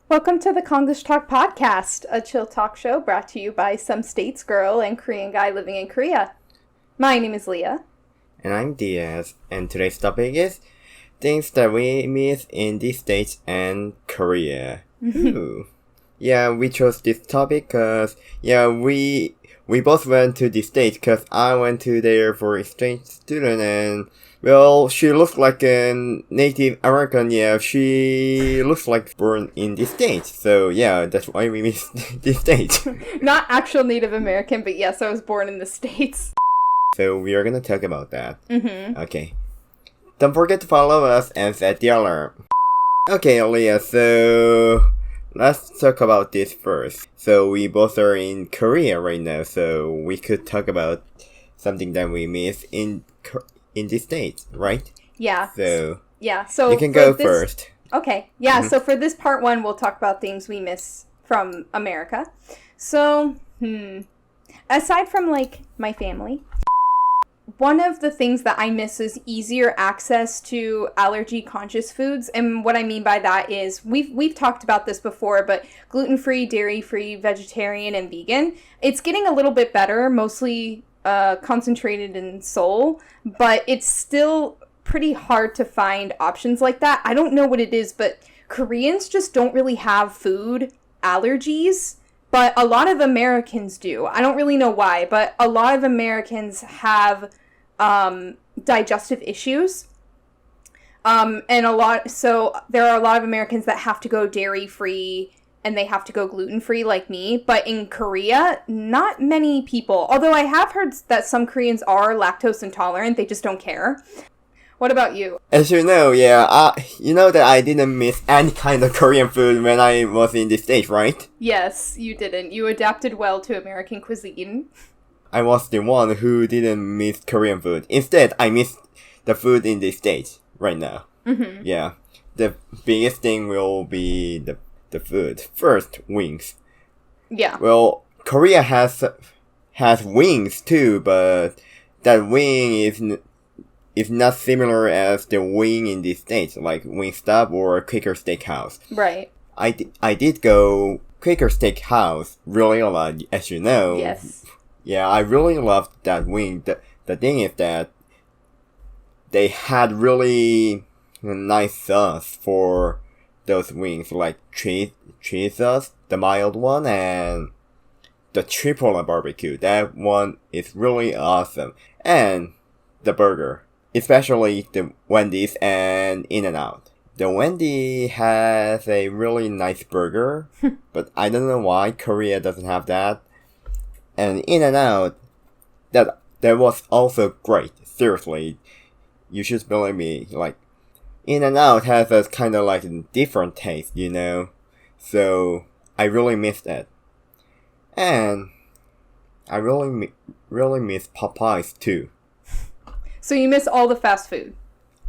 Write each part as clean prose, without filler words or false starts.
Welcome to the Konglish Talk podcast, a chill talk show brought to you by some States girl and Korean guy living in Korea. My name is Leah. And I'm Diaz, and today's topic is things that we miss in the States and Korea. Ooh. Yeah, we chose this topic because, we both went to the States because I went to there for exchange student and, well, she looks like a Native American, she looks like born in the States. So, that's why we miss the States. Not actual Native American, but yes, I was born in the States. So, we are gonna talk about that. Mm-hmm. Okay. Don't forget to follow us and set the alarm. Okay, Leah, so let's talk about this first. So we both are in Korea right now, so we could talk about something that we miss in the States, right? Yeah. So so you can go first. Okay. Yeah, So for this part one, we'll talk about things we miss from America. So, aside from, my family, one of the things that I miss is easier access to allergy-conscious foods, and what I mean by that is we've talked about this before, but gluten-free, dairy-free, vegetarian, and vegan, it's getting a little bit better, mostly concentrated in Seoul, but it's still pretty hard to find options like that. I don't know what it is, but Koreans just don't really have food allergies. But a lot of Americans do. I don't really know why, but a lot of Americans have digestive issues. So there are a lot of Americans that have to go dairy-free and they have to go gluten-free like me. But in Korea, not many people. Although I have heard that some Koreans are lactose intolerant, they just don't care. What about you? As you know, you know that I didn't miss any kind of Korean food when I was in the States, right? Yes, you didn't. You adapted well to American cuisine. I was the one who didn't miss Korean food. Instead, I missed the food in the States right now. Mm-hmm. Yeah. The biggest thing will be the food. First, wings. Yeah. Well, Korea has wings too, but that wing is not similar as the wing in the States, like Wingstop or Quaker Steakhouse. Right. I did go Quaker Steakhouse really a lot, as you know. Yes. Yeah, I really loved that wing. The thing is that they had really nice sauce for those wings, like cheese sauce, the mild one, and the Chipotle barbecue. That one is really awesome. And the burger. Especially the Wendy's and In-N-Out. The Wendy has a really nice burger, but I don't know why Korea doesn't have that. And In-N-Out, that was also great. Seriously, you should believe me. Like, In-N-Out has a kind of like a different taste, you know? So, I really missed it. And I really miss Popeyes too. So you miss all the fast food?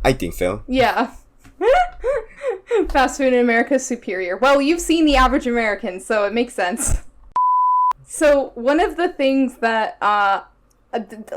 I think so. Yeah. Fast food in America is superior. Well, you've seen the average American, so it makes sense. So one of the things that,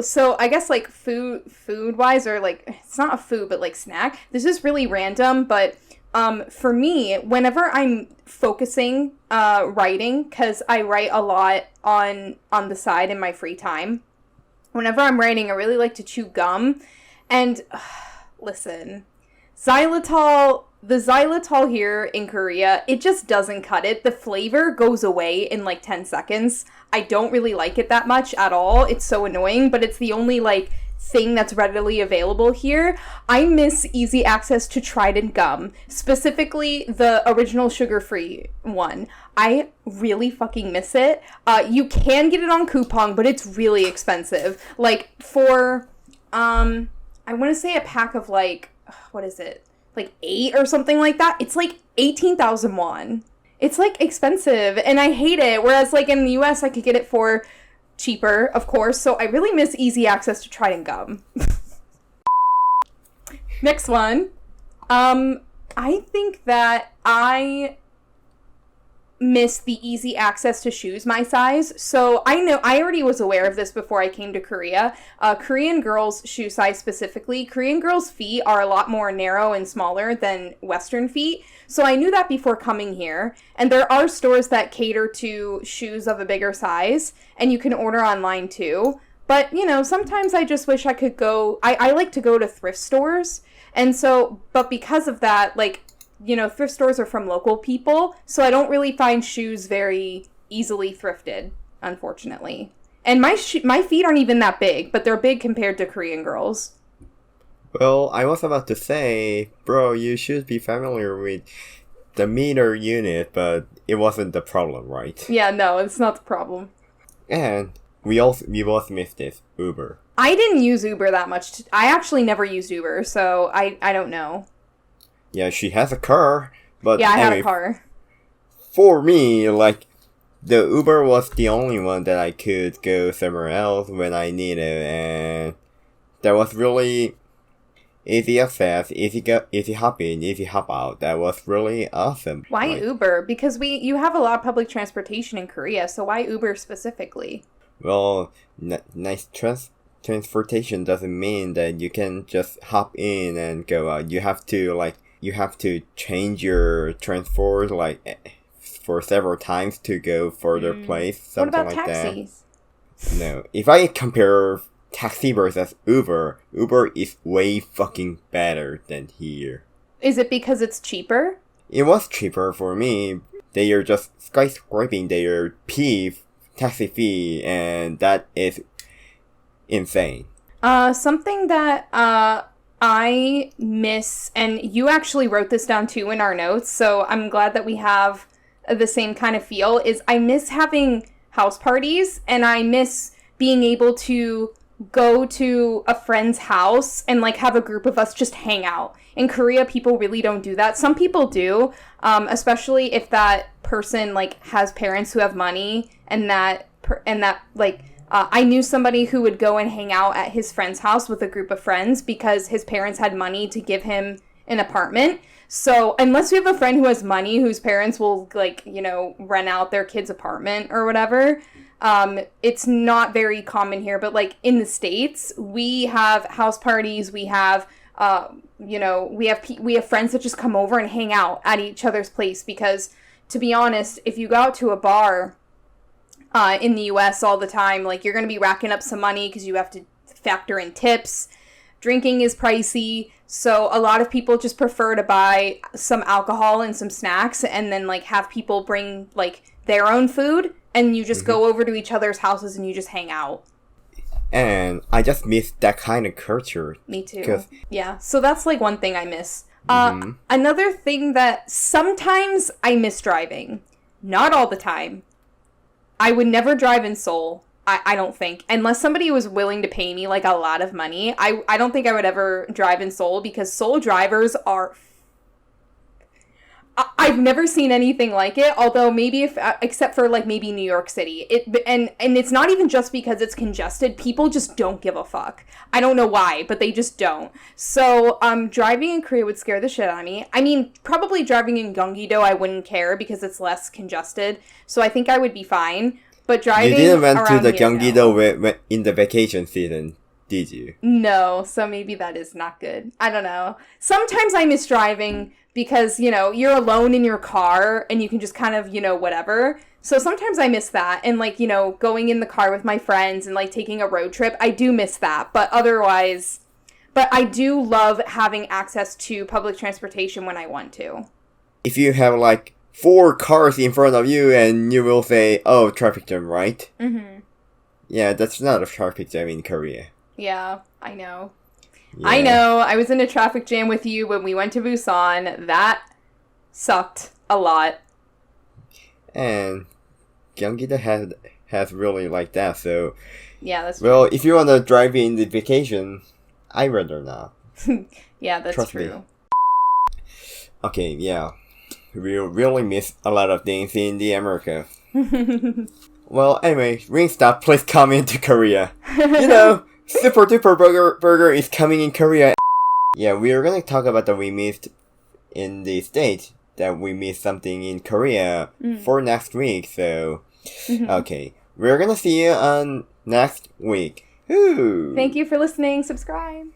so I guess food-wise, or it's not a food, but snack. This is really random, but for me, whenever I'm focusing writing, because I write a lot on the side in my free time, whenever I'm writing, I really like to chew gum. And listen, the xylitol here in Korea, it just doesn't cut it. The flavor goes away in 10 seconds. I don't really like it that much at all. It's so annoying, but it's the only thing that's readily available here. I miss easy access to Trident gum, specifically the original sugar-free one. I really fucking miss it. You can get it on coupon, but it's really expensive. For, I want to say a pack of what is it? 8 or something like that. It's 18,000 won. It's expensive, and I hate it. Whereas in the US, I could get it for cheaper, of course. So I really miss easy access to Trident gum. Next one. I think that miss the easy access to shoes my size. So I already was aware of this before I came to Korea. Korean girls' shoe size specifically, Korean girls' feet are a lot more narrow and smaller than Western feet. So I knew that before coming here. And there are stores that cater to shoes of a bigger size, and you can order online too. But, sometimes I just wish I could go, I like to go to thrift stores. And so, but because of that, thrift stores are from local people, so I don't really find shoes very easily thrifted, unfortunately. And my feet aren't even that big, but they're big compared to Korean girls. Well, I was about to say, bro, you should be familiar with the meter unit, but it wasn't the problem, right? Yeah, no, it's not the problem. And we both missed this, Uber. I didn't use Uber that much. I actually never used Uber, so I don't know. Yeah, she has a car, but yeah, I anyway, had a car. For me, the Uber was the only one that I could go somewhere else when I needed, and that was really easy access, easy hop in, easy hop out. That was really awesome. Why Uber? Because you have a lot of public transportation in Korea, so why Uber specifically? Well, nice transportation doesn't mean that you can just hop in and go out. You have to change your transport for several times to go further place. Something what about taxis? That. No, if I compare taxi versus Uber is way fucking better than here. Is it because it's cheaper? It was cheaper for me. They are just skyscraping their taxi fee, and that is insane. Something that I miss, and you actually wrote this down too in our notes, so I'm glad that we have the same kind of feel, is I miss having house parties, and I miss being able to go to a friend's house and have a group of us just hang out. In Korea, people really don't do that. Some people do, especially if that person has parents who have money, and I knew somebody who would go and hang out at his friend's house with a group of friends because his parents had money to give him an apartment. So unless you have a friend who has money, whose parents will rent out their kid's apartment or whatever, it's not very common here. But in the States, we have house parties. We have, we have friends that just come over and hang out at each other's place because, to be honest, if you go out to a bar in the U.S. all the time, you're going to be racking up some money because you have to factor in tips. Drinking is pricey, so a lot of people just prefer to buy some alcohol and some snacks and then have people bring their own food, and you just go over to each other's houses and you just hang out. And I just miss that kind of culture. Me too. Yeah, so that's one thing I miss. Another thing that sometimes I miss driving, not all the time. I would never drive in Seoul. I don't think. Unless somebody was willing to pay me a lot of money. I don't think I would ever drive in Seoul because Seoul drivers are... I've never seen anything like it, although maybe except for maybe New York City. And it's not even just because it's congested. People just don't give a fuck. I don't know why, but they just don't. So driving in Korea would scare the shit out of me. I mean, probably driving in Gyeonggi-do I wouldn't care because it's less congested. So I think I would be fine. But driving you didn't went to the here, Gyeonggi-do in the vacation season, did you? No, so maybe that is not good. I don't know. Sometimes I miss driving because, you're alone in your car and you can just kind of, whatever. So sometimes I miss that. And going in the car with my friends and taking a road trip, I do miss that. But otherwise, I do love having access to public transportation when I want to. If you have 4 cars in front of you and you will say, oh, traffic jam, right? Mm-hmm. Yeah, that's not a traffic jam in Korea. Yeah, I know. Yeah. I know. I was in a traffic jam with you when we went to Busan. That sucked a lot. And Gyeonggi-do has really that, so... Yeah, that's true. Well, if you want to drive in the vacation, I'd rather not. Yeah, that's Trust true. Me. Okay, yeah. We really miss a lot of things in the America. Well, anyway, Wingstop, please come into Korea. Super Duper Burger is coming in Korea. Yeah, we are gonna talk about that we missed in the States. that we missed something in Korea for next week. So, okay. We're gonna see you on next week. Ooh. Thank you for listening. Subscribe.